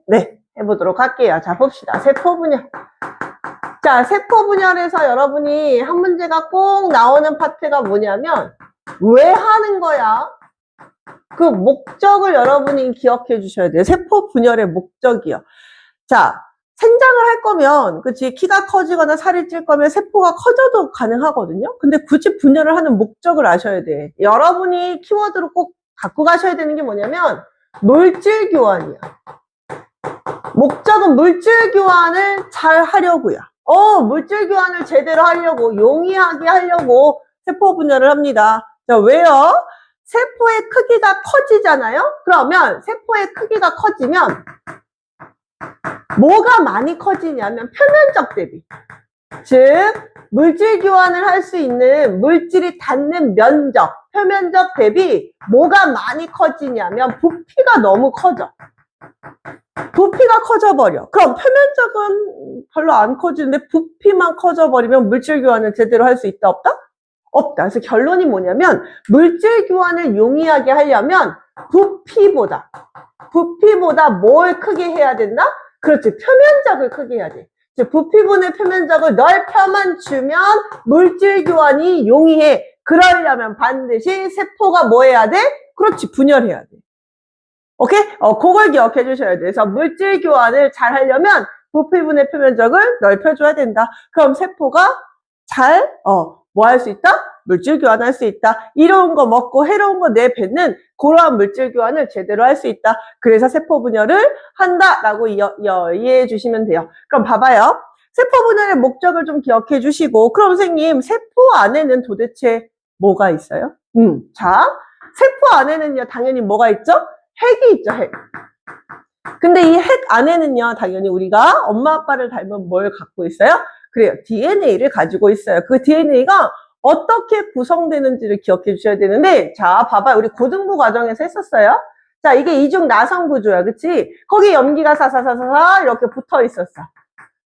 네, 해보도록 할게요. 자, 봅시다. 세포 분열. 자, 세포 분열에서 여러분이 한 문제가 꼭 나오는 파트가 뭐냐면 왜 하는 거야? 그 목적을 여러분이 기억해 주셔야 돼요. 세포 분열의 목적이요. 자, 생장을 할 거면, 그치? 키가 커지거나 살이 찔 거면 세포가 커져도 가능하거든요? 근데 굳이 분열을 하는 목적을 아셔야 돼. 여러분이 키워드로 꼭 갖고 가셔야 되는 게 뭐냐면, 물질 교환이야. 목적은 물질 교환을 잘 하려고요. 물질 교환을 제대로 하려고, 용이하게 하려고 세포 분열을 합니다. 자, 왜요? 세포의 크기가 커지잖아요? 그러면 세포의 크기가 커지면 뭐가 많이 커지냐면 표면적 대비. 즉, 물질 교환을 할 수 있는 물질이 닿는 면적, 표면적 대비 뭐가 많이 커지냐면 부피가 너무 커져. 부피가 커져버려. 그럼 표면적은 별로 안 커지는데 부피만 커져버리면 물질 교환을 제대로 할 수 있다, 없다? 없다. 그래서 결론이 뭐냐면 물질 교환을 용이하게 하려면 부피보다 뭘 크게 해야 된다? 그렇지. 표면적을 크게 해야 돼. 즉 부피분의 표면적을 넓혀만 주면 물질 교환이 용이해. 그러려면 반드시 세포가 뭐 해야 돼? 그렇지. 분열해야 돼. 오케이? 그걸 기억해 주셔야 돼. 그래서 물질 교환을 잘 하려면 부피분의 표면적을 넓혀줘야 된다. 그럼 세포가 잘, 뭐 할 수 있다? 물질 교환할 수 있다. 이로운 거 먹고 해로운 거 내뱉는 그러한 물질 교환을 제대로 할 수 있다. 그래서 세포 분열을 한다라고 이해해 주시면 돼요. 그럼 봐봐요. 세포 분열의 목적을 좀 기억해 주시고, 그럼 선생님, 세포 안에는 도대체 뭐가 있어요? 자, 세포 안에는요, 당연히 뭐가 있죠? 핵이 있죠, 핵. 근데 이 핵 안에는요, 당연히 우리가 엄마 아빠를 닮은 뭘 갖고 있어요? 그래요. DNA를 가지고 있어요. 그 DNA가 어떻게 구성되는지를 기억해 주셔야 되는데, 자, 봐봐요. 우리 고등부 과정에서 했었어요. 자, 이게 이중 나선 구조야. 그치? 거기 염기가 사사사사 이렇게 붙어 있었어.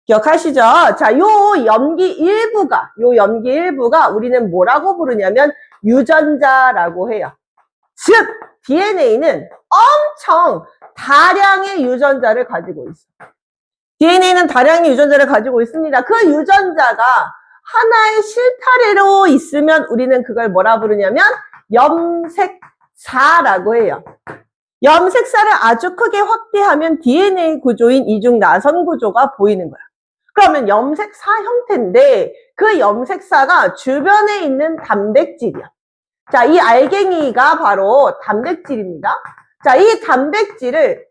기억하시죠? 자, 요 염기 일부가 우리는 뭐라고 부르냐면 유전자라고 해요. 즉, DNA는 엄청 다량의 유전자를 가지고 있어. DNA는 다량의 유전자를 가지고 있습니다. 그 유전자가 하나의 실타래로 있으면 우리는 그걸 뭐라 부르냐면 염색사라고 해요. 염색사를 아주 크게 확대하면 DNA 구조인 이중 나선 구조가 보이는 거야. 그러면 염색사 형태인데 그 염색사가 주변에 있는 단백질이야. 자, 이 알갱이가 바로 단백질입니다. 자, 이 단백질을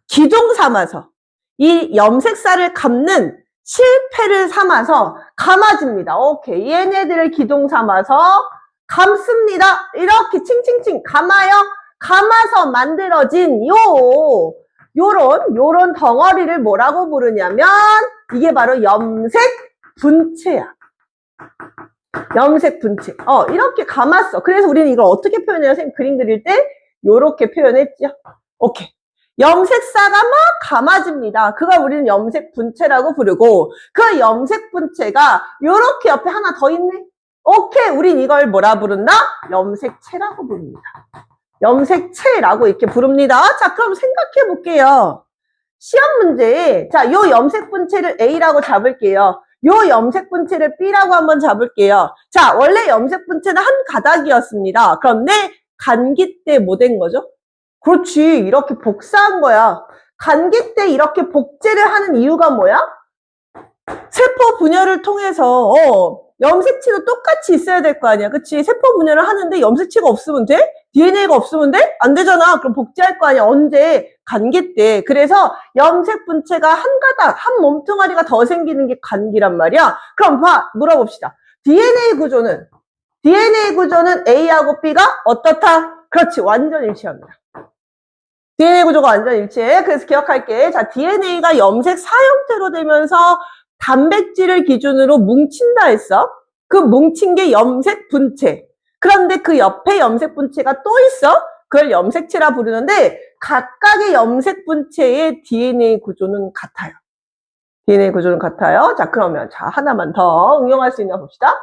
기둥 삼아서 이 염색사를 감는 실패를 삼아서 감아줍니다. 오케이. 얘네들을 기둥 삼아서 감습니다. 이렇게 칭칭칭 감아요. 감아서 만들어진 요런 덩어리를 뭐라고 부르냐면 이게 바로 염색 분체야. 염색 분체. 이렇게 감았어. 그래서 우리는 이걸 어떻게 표현해요? 선생님 그림 그릴 때 요렇게 표현했죠. 오케이. 염색사가 막 감아집니다. 그걸 우리는 염색 분체라고 부르고 그 염색 분체가 요렇게 옆에 하나 더 있네. 오케이. 우린 이걸 뭐라 부른다? 염색체라고 부릅니다. 염색체라고 이렇게 부릅니다. 자, 그럼 생각해 볼게요. 시험 문제에 자, 요 염색 분체를 A라고 잡을게요. 요 염색 분체를 B라고 한번 잡을게요. 자, 원래 염색 분체는 한 가닥이었습니다. 그런데 간기 때 뭐 된 거죠? 그렇지. 이렇게 복사한 거야. 간기 때 이렇게 복제를 하는 이유가 뭐야? 세포 분열을 통해서 염색체도 똑같이 있어야 될 거 아니야. 그치? 세포 분열을 하는데 염색체가 없으면 돼? DNA가 없으면 돼? 안 되잖아. 그럼 복제할 거 아니야. 언제? 간기 때. 그래서 염색 분체가 한 가닥, 한 몸뚱아리가 더 생기는 게 간기란 말이야. 그럼 물어봅시다. DNA 구조는 A하고 B가 어떻다? 그렇지. 완전 일치합니다. DNA 구조가 완전 일치해. 그래서 기억할게. 자, DNA가 염색 사형태로 되면서 단백질을 기준으로 뭉친다 했어. 그 뭉친 게 염색 분체. 그런데 그 옆에 염색 분체가 또 있어. 그걸 염색체라 부르는데 각각의 염색 분체의 DNA 구조는 같아요. DNA 구조는 같아요. 자, 그러면 하나만 더 응용할 수 있나 봅시다.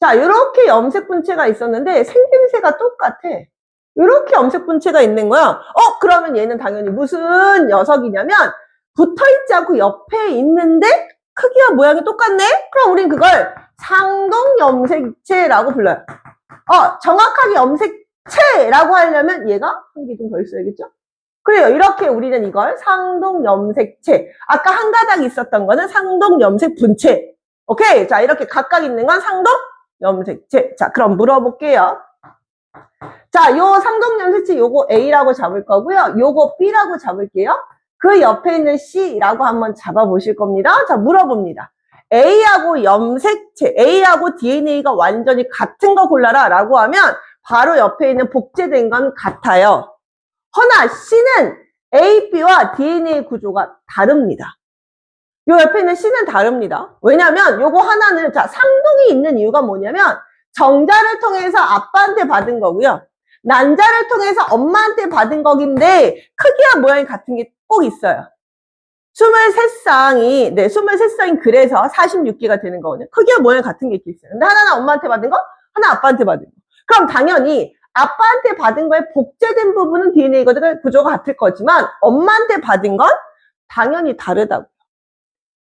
자, 이렇게 염색 분체가 있었는데 생김새가 똑같아. 이렇게 염색 분체가 있는 거야. 그러면 얘는 당연히 무슨 녀석이냐면 붙어있지 않고 옆에 있는데 크기와 모양이 똑같네? 그럼 우린 그걸 상동 염색체라고 불러요. 정확하게 염색체라고 하려면 얘가 한 개 좀 더 있어야겠죠? 그래요. 이렇게 우리는 이걸 상동 염색체. 아까 한 가닥 있었던 거는 상동 염색 분체. 오케이? 자, 이렇게 각각 있는 건 상동 염색체. 자, 그럼 물어볼게요. 자, 요 상동 염색체 요거 A라고 잡을 거고요. 요거 B라고 잡을게요. 그 옆에 있는 C라고 한번 잡아보실 겁니다. 자, 물어봅니다. A하고 염색체, A하고 DNA가 완전히 같은 거 골라라 라고 하면 바로 옆에 있는 복제된 건 같아요. 허나 C는 A, B와 DNA 구조가 다릅니다. 요 옆에 있는 C는 다릅니다. 왜냐면 요거 하나는 자 상동이 있는 이유가 뭐냐면 정자를 통해서 아빠한테 받은 거고요. 난자를 통해서 엄마한테 받은 거긴데 크기와 모양이 같은 게 꼭 있어요. 23쌍이, 네, 23쌍이 그래서 46개가 되는 거거든요. 크기와 모양이 같은 게 있어요. 근데 하나는 엄마한테 받은 거, 하나 아빠한테 받은 거. 그럼 당연히 아빠한테 받은 거에 복제된 부분은 DNA 구조가 같을 거지만 엄마한테 받은 건 당연히 다르다고요.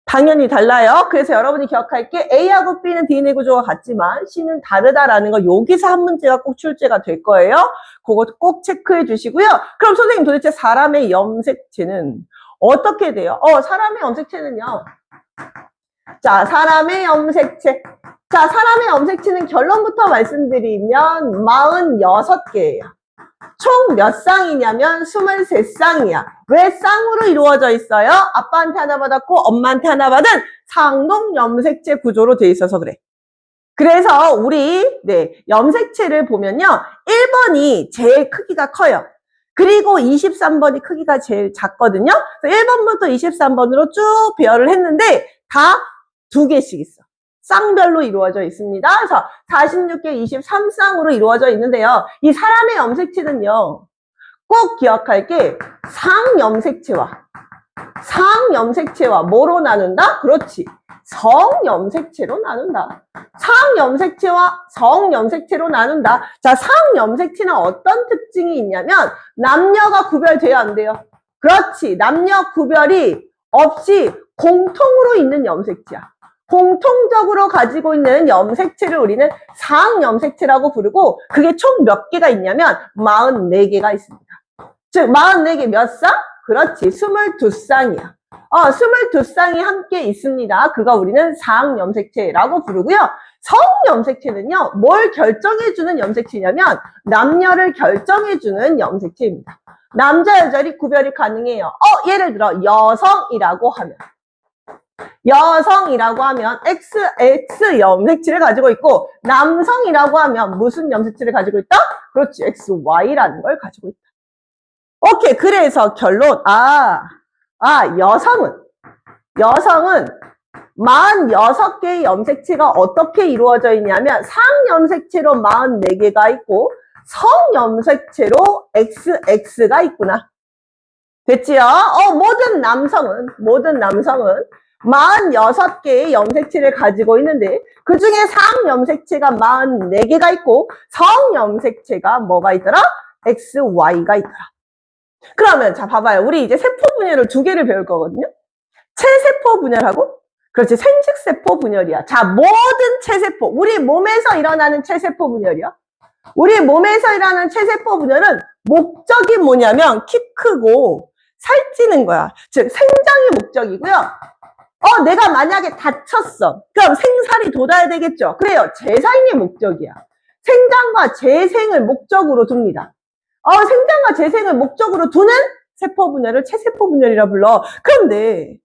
당연히 달라요. 그래서 여러분이 기억할 게 A하고 B는 DNA 구조가 같지만 C는 다르다라는 거 여기서 한 문제가 꼭 출제가 될 거예요. 그것도 꼭 체크해 주시고요. 그럼 선생님 도대체 사람의 염색체는 어떻게 돼요? 사람의 염색체는요. 자, 사람의 염색체. 자, 사람의 염색체는 결론부터 말씀드리면 46개예요. 총 몇 쌍이냐면 23쌍이야. 왜 쌍으로 이루어져 있어요? 아빠한테 하나 받았고 엄마한테 하나 받은 상동 염색체 구조로 돼 있어서 그래. 그래서 우리 염색체를 보면요. 1번이 제일 크기가 커요. 그리고 23번이 크기가 제일 작거든요. 1번부터 23번으로 쭉 배열을 했는데 다 2개씩 있어. 쌍별로 이루어져 있습니다. 그래서 46개 23쌍으로 이루어져 있는데요. 이 사람의 염색체는요. 꼭 기억할 게 상염색체와 뭐로 나눈다? 그렇지. 성염색체로 나눈다. 상염색체와 성염색체로 나눈다. 자, 상염색체는 어떤 특징이 있냐면 남녀가 구별돼야 안 돼요. 그렇지. 남녀 구별이 없이 공통으로 있는 염색체야. 공통적으로 가지고 있는 염색체를 우리는 상염색체라고 부르고 그게 총 몇 개가 있냐면 44개가 있습니다. 즉 44개 몇 쌍? 그렇지. 22쌍이야. 22쌍이 함께 있습니다. 그거 우리는 상염색체라고 부르고요. 성염색체는요. 뭘 결정해주는 염색체냐면 남녀를 결정해주는 염색체입니다. 남자, 여자리 구별이 가능해요. 예를 들어 여성이라고 하면 XX 염색체를 가지고 있고 남성이라고 하면 무슨 염색체를 가지고 있다? 그렇지. XY라는 걸 가지고 있다. 오케이. 그래서 결론. 여성은 46개의 염색체가 어떻게 이루어져 있냐면 상염색체로 44개가 있고 성염색체로 XX가 있구나. 됐지요? 모든 남성은 46개의 염색체를 가지고 있는데 그 중에 상염색체가 44개가 있고 성염색체가 뭐가 있더라? XY가 있더라. 그러면 자 봐봐요. 우리 이제 세포 분열을 2개를 배울 거거든요. 체세포 분열하고 그렇지 생식세포 분열이야. 자 모든 체세포 우리 몸에서 일어나는 체세포 분열이야. 우리 몸에서 일어나는 체세포 분열은 목적이 뭐냐면 키 크고 살찌는 거야. 즉 생장이 목적이고요. 내가 만약에 다쳤어. 그럼 생살이 돋아야 되겠죠. 그래요. 재생이 목적이야. 생장과 재생을 목적으로 둡니다. 생장과 재생을 목적으로 두는 세포 분열을 체세포 분열이라 불러. 그런데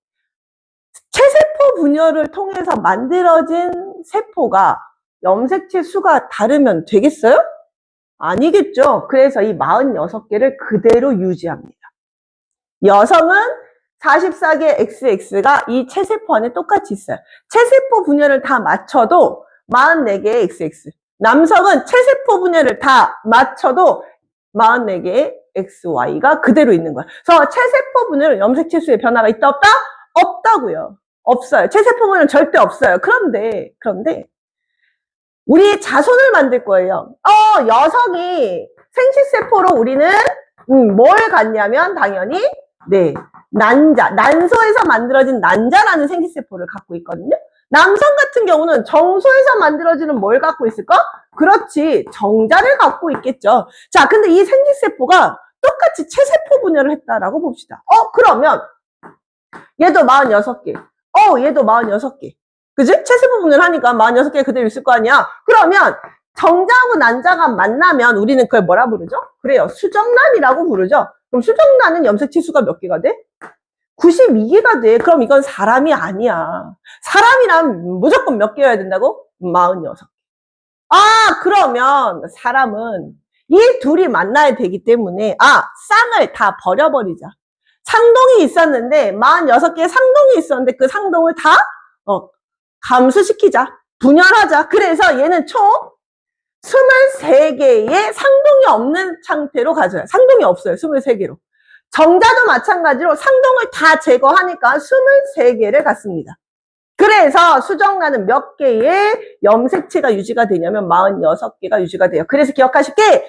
체세포 분열을 통해서 만들어진 세포가 염색체 수가 다르면 되겠어요? 아니겠죠. 그래서 이 46개를 그대로 유지합니다. 여성은 44개 XX가 이 체세포 안에 똑같이 있어요. 체세포 분열을 다 맞춰도 44개의 XX. 남성은 체세포 분열을 다 맞춰도 44개의 XY가 그대로 있는 거야. 그래서 체세포 분열 염색체 수의 변화가 있다 없다? 없다고요. 없어요. 체세포 분열은 절대 없어요. 그런데 우리 자손을 만들 거예요. 여성이 생식세포로 우리는 뭘 갖냐면 당연히 난소에서 만들어진 난자라는 생식세포를 갖고 있거든요. 남성 같은 경우는 정소에서 만들어지는 뭘 갖고 있을까? 그렇지, 정자를 갖고 있겠죠. 자, 근데 이 생식세포가 똑같이 체세포 분열을 했다라고 봅시다. 그러면 얘도 46개. 얘도 46개. 그지? 체세포 분열하니까 46개 그대로 있을 거 아니야. 그러면 정자하고 난자가 만나면 우리는 그걸 뭐라 부르죠? 그래요, 수정란이라고 부르죠. 그럼 수정란은 염색체수가 몇 개가 돼? 92개가 돼. 그럼 이건 사람이 아니야. 사람이라면 무조건 몇 개여야 된다고? 46개. 그러면 사람은 이 둘이 만나야 되기 때문에 쌍을 다 버려버리자. 상동이 있었는데 46개의 상동이 있었는데 그 상동을 다 감수시키자. 분열하자. 그래서 얘는 총 23개의 상동이 없는 상태로 가져요. 상동이 없어요. 23개로. 정자도 마찬가지로 상동을 다 제거하니까 23개를 갖습니다. 그래서 수정란은 몇 개의 염색체가 유지가 되냐면 46개가 유지가 돼요. 그래서 기억하실 게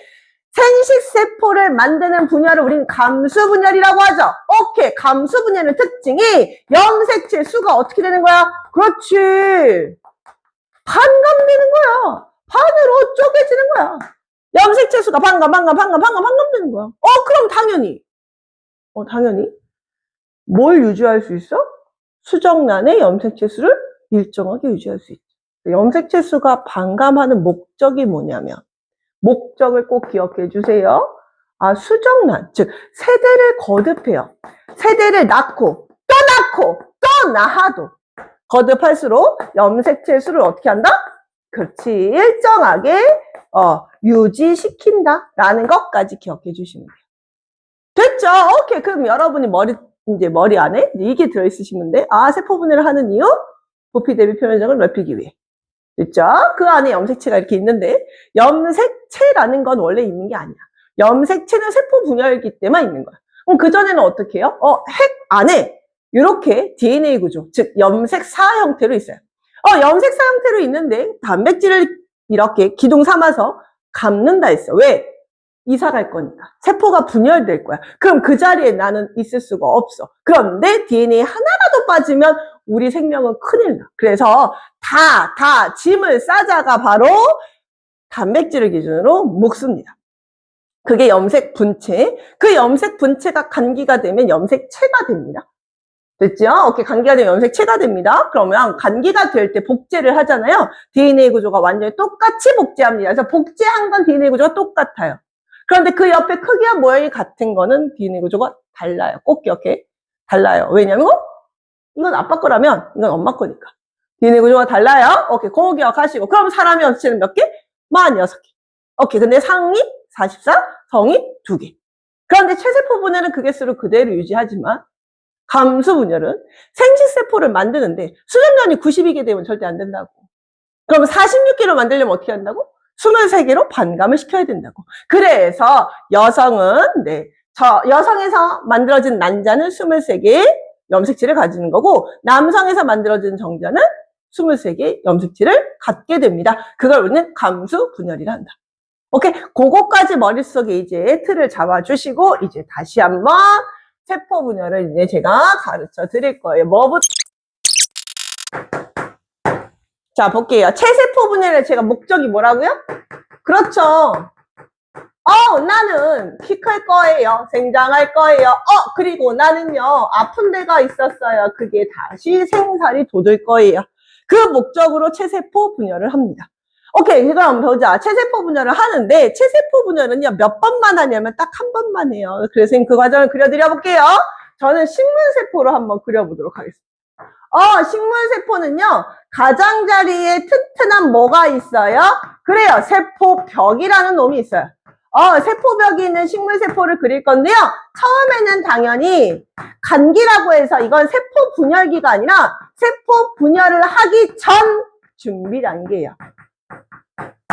생식세포를 만드는 분열을 우리는 감수분열이라고 하죠. 오케이. 감수분열의 특징이 염색체 수가 어떻게 되는 거야? 그렇지. 반감되는 거야. 반으로 쪼개지는 거야. 염색체 수가 반감되는 거야. 그럼 당연히 뭘 유지할 수 있어? 수정란의 염색체 수를 일정하게 유지할 수 있죠. 염색체 수가 반감하는 목적이 뭐냐면 목적을 꼭 기억해 주세요. 수정란, 즉 세대를 거듭해요. 세대를 낳고 또 낳아도 거듭할수록 염색체 수를 어떻게 한다? 그렇지, 일정하게 유지시킨다라는 것까지 기억해 주시면 돼요. 됐죠? 오케이. 그럼 여러분이 머리 안에 이게 들어있으시면 돼. 세포 분해를 하는 이유? 부피 대비 표면적을 넓히기 위해. 됐죠? 그 안에 염색체가 이렇게 있는데 염색체라는 건 원래 있는 게 아니야. 염색체는 세포 분열기 때문에 있는 거야. 그럼 그전에는 어떻게 해요? 핵 안에 이렇게 DNA 구조, 즉 염색사 형태로 있어요. 염색사 형태로 있는데 단백질을 이렇게 기둥 삼아서 감는다 했어. 왜? 이사 갈 거니까. 세포가 분열될 거야. 그럼 그 자리에 나는 있을 수가 없어. 그런데 DNA 하나라도 빠지면 우리 생명은 큰일 나. 그래서 다 짐을 싸자가 바로 단백질을 기준으로 묶습니다. 그게 염색 분체. 그 염색 분체가 간기가 되면 염색체가 됩니다. 됐죠? 오케이. 간기가 되면 염색체가 됩니다. 그러면 간기가 될 때 복제를 하잖아요. DNA 구조가 완전히 똑같이 복제합니다. 그래서 복제한 건 DNA 구조가 똑같아요. 그런데 그 옆에 크기와 모양이 같은 거는 DNA 구조가 달라요. 꼭 기억해. 달라요. 왜냐면 이건 아빠 거라면 이건 엄마 거니까. DNA 구조가 달라요. 오케이. 그거 기억하시고. 그럼 사람의 염색체는 몇 개? 46개. 오케이. 근데 상위 44, 성이 2개. 그런데 체세포 분열은 그 개수를 그대로 유지하지만 감수 분열은 생식세포를 만드는데 수정란이 92개 되면 절대 안 된다고. 그럼 46개로 만들려면 어떻게 한다고? 23개로 반감을 시켜야 된다고. 그래서 여성은 여성에서 만들어진 난자는 23개의 염색체를 가지는 거고 남성에서 만들어진 정자는 23개의 염색체를 갖게 됩니다. 그걸 우리는 감수 분열이라 한다. 오케이? 그거까지 머릿속에 이제 틀을 잡아주시고 이제 다시 한번 세포 분열을 이제 제가 가르쳐 드릴 거예요. 자, 볼게요. 체세포 분열의 제가 목적이 뭐라고요? 그렇죠. 나는 키 클 거예요. 생장할 거예요. 그리고 나는요, 아픈 데가 있었어요. 그게 다시 생살이 돋을 거예요. 그 목적으로 체세포 분열을 합니다. 오케이, 그럼 보자. 체세포 분열을 하는데, 체세포 분열은요, 몇 번만 하냐면 딱 한 번만 해요. 그래서 그 과정을 그려드려 볼게요. 저는 식물세포로 한번 그려보도록 하겠습니다. 식물세포는요, 가장자리에 튼튼한 뭐가 있어요? 그래요, 세포벽이라는 놈이 있어요. 세포벽이 있는 식물세포를 그릴 건데요, 처음에는 당연히 간기라고 해서 이건 세포 분열기가 아니라 세포 분열을 하기 전 준비 단계예요.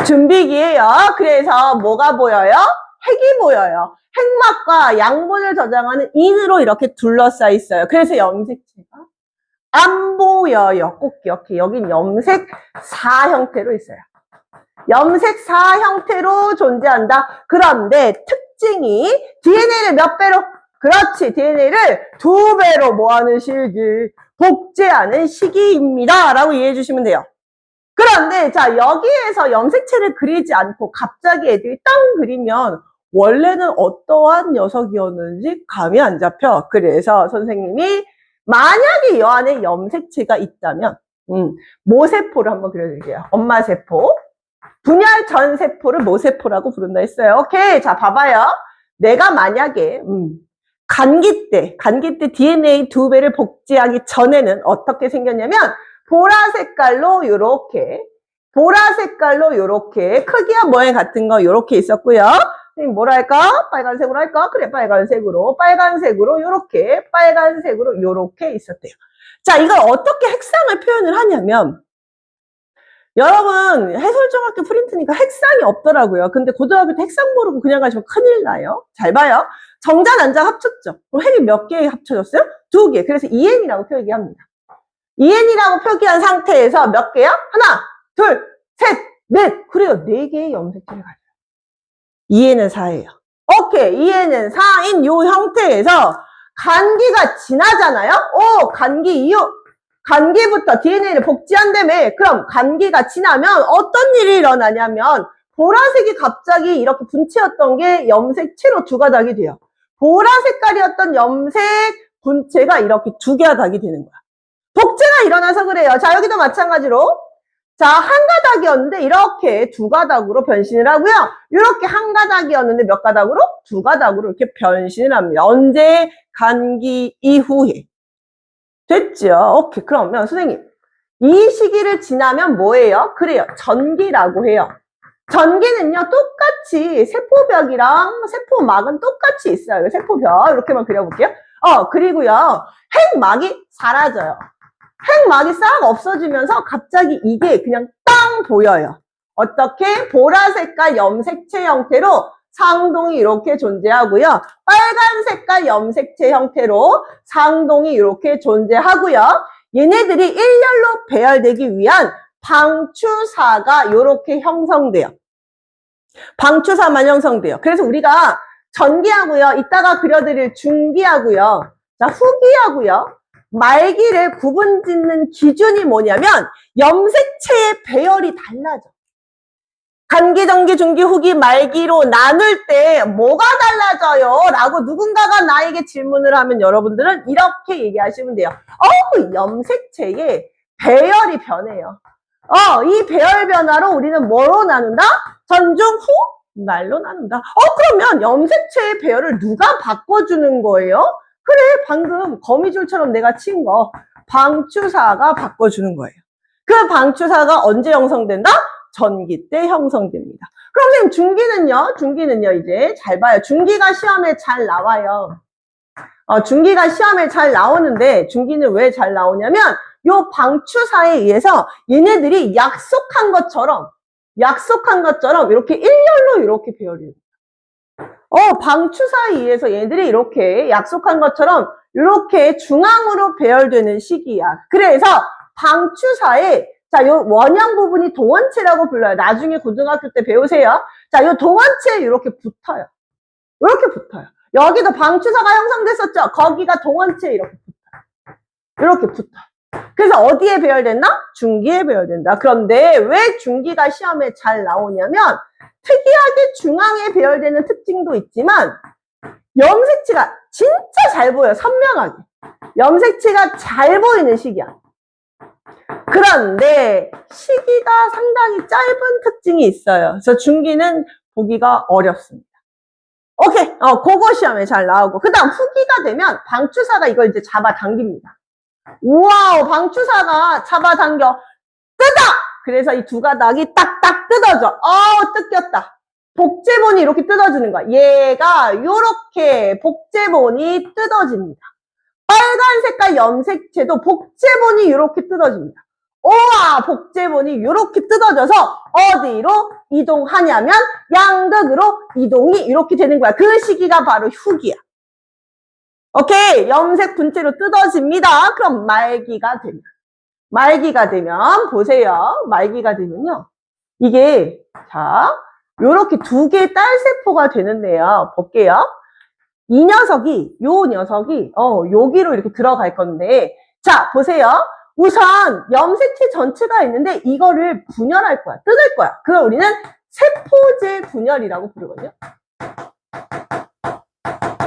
준비기예요. 그래서 뭐가 보여요? 핵이 보여요. 핵막과 양분을 저장하는 인으로 이렇게 둘러싸여 있어요. 그래서 염색체가 안 보여요. 꼭 기억해. 여긴 염색사 형태로 있어요. 염색사 형태로 존재한다. 그런데 특징이 DNA를 몇 배로? 그렇지. DNA를 2배로 뭐하는 시기? 복제하는 시기입니다. 라고 이해해 주시면 돼요. 그런데 자 여기에서 염색체를 그리지 않고 갑자기 애들이 땅 그리면 원래는 어떠한 녀석이었는지 감이 안 잡혀. 그래서 선생님이 만약에 이 안에 염색체가 있다면 모세포를 한번 그려드릴게요. 엄마 세포. 분열 전 세포를 모세포라고 부른다 했어요. 오케이. 자 봐봐요. 내가 만약에 감기 때 DNA 2배를 복제하기 전에는 어떻게 생겼냐면 보라 색깔로 요렇게 크기와 모양 같은 거 요렇게 있었고요. 선생님 뭐라 할까? 빨간색으로 할까? 그래 빨간색으로 요렇게 빨간색으로 요렇게 있었대요. 자 이걸 어떻게 색상을 표현을 하냐면 여러분 해설중학교 프린트니까 색상이 없더라고요. 근데 고등학교 때 색상 모르고 그냥 가시면 큰일 나요. 잘 봐요. 정자 난자 합쳤죠. 그럼 핵이 몇 개 합쳐졌어요? 2개. 그래서 EN이라고 표기합니다. EN이라고 표기한 상태에서 몇 개야? 하나, 둘, 셋, 넷. 그래요. 4개의 염색체를 가져요. EN은 4예요. 오케이. EN은 4인 요 형태에서 간기가 지나잖아요. 간기 이후 간기부터 DNA를 복제한다며. 그럼 간기가 지나면 어떤 일이 일어나냐면 보라색이 갑자기 이렇게 분체였던 게 염색체로 2가닥이 돼요. 보라 색깔이었던 염색 분체가 이렇게 2가닥이 되는 거야. 복제가 일어나서 그래요. 자 여기도 마찬가지로 자 한 가닥이었는데 이렇게 2가닥으로 변신을 하고요. 이렇게 한 가닥이었는데 몇 가닥으로? 2가닥으로 이렇게 변신을 합니다. 언제? 간기 이후에. 됐죠? 오케이. 그러면 선생님 이 시기를 지나면 뭐예요? 그래요. 전기라고 해요. 전기는요 똑같이 세포벽이랑 세포막은 똑같이 있어요. 세포벽 이렇게만 그려볼게요. 그리고요 핵막이 사라져요. 핵막이 싹 없어지면서 갑자기 이게 그냥 땅 보여요. 어떻게? 보라 색깔 염색체 형태로 상동이 이렇게 존재하고요. 빨간 색깔 염색체 형태로 상동이 이렇게 존재하고요. 얘네들이 일렬로 배열되기 위한 방추사가 이렇게 형성돼요. 방추사만 형성돼요. 그래서 우리가 전기하고요. 이따가 그려드릴 중기하고요. 자, 후기하고요. 말기를 구분 짓는 기준이 뭐냐면 염색체의 배열이 달라져. 간기, 전기, 중기, 후기, 말기로 나눌 때 뭐가 달라져요? 라고 누군가가 나에게 질문을 하면 여러분들은 이렇게 얘기하시면 돼요. 염색체의 배열이 변해요. 이 배열 변화로 우리는 뭐로 나눈다? 전중, 후, 말로 나눈다. 그러면 염색체의 배열을 누가 바꿔주는 거예요? 그래, 방금 거미줄처럼 내가 친 거 방추사가 바꿔주는 거예요. 그 방추사가 언제 형성된다? 전기 때 형성됩니다. 그럼 선생님 중기는요 이제 잘 봐요. 중기가 시험에 잘 나와요. 중기가 시험에 잘 나오는데 중기는 왜 잘 나오냐면 요 방추사에 의해서 얘네들이 약속한 것처럼 이렇게 일렬로 이렇게 배열이 됩니다. 방추사에 의해서 얘네들이 이렇게 약속한 것처럼 이렇게 중앙으로 배열되는 시기야. 그래서 방추사에 자, 요 원형 부분이 동원체라고 불러요. 나중에 고등학교 때 배우세요. 자, 요 동원체에 이렇게 붙어요. 이렇게 붙어요. 여기도 방추사가 형성됐었죠? 거기가 동원체에 이렇게 붙어요. 이렇게 붙어요. 그래서 어디에 배열됐나? 중기에 배열된다. 그런데 왜 중기가 시험에 잘 나오냐면 특이하게 중앙에 배열되는 특징도 있지만 염색체가 진짜 잘 보여요. 선명하게. 염색체가 잘 보이는 시기야. 그런데 시기가 상당히 짧은 특징이 있어요. 그래서 중기는 보기가 어렵습니다. 오케이. 그거 시험에 잘 나오고. 그 다음 후기가 되면 방추사가 이걸 이제 잡아당깁니다. 우와, 방추사가 잡아당겨. 뜯어! 그래서 이 2가닥이 딱딱 뜯어져. 뜯겼다. 복제본이 이렇게 뜯어지는 거야. 얘가 요렇게 복제본이 뜯어집니다. 빨간 색깔 염색체도 복제본이 이렇게 뜯어집니다. 우와, 복제본이 이렇게 뜯어져서 어디로 이동하냐면 양극으로 이동이 이렇게 되는 거야. 그 시기가 바로 후기야. 오케이, 염색 분체로 뜯어집니다. 그럼 말기가 되면 보세요. 말기가 되면요. 이게, 자, 요렇게 두 개의 딸세포가 되는데요. 볼게요. 이 녀석이, 요 녀석이, 여기로 이렇게 들어갈 건데, 자, 보세요. 우선, 염색체 전체가 있는데, 이거를 분열할 거야. 뜯을 거야. 그걸 우리는 세포질 분열이라고 부르거든요.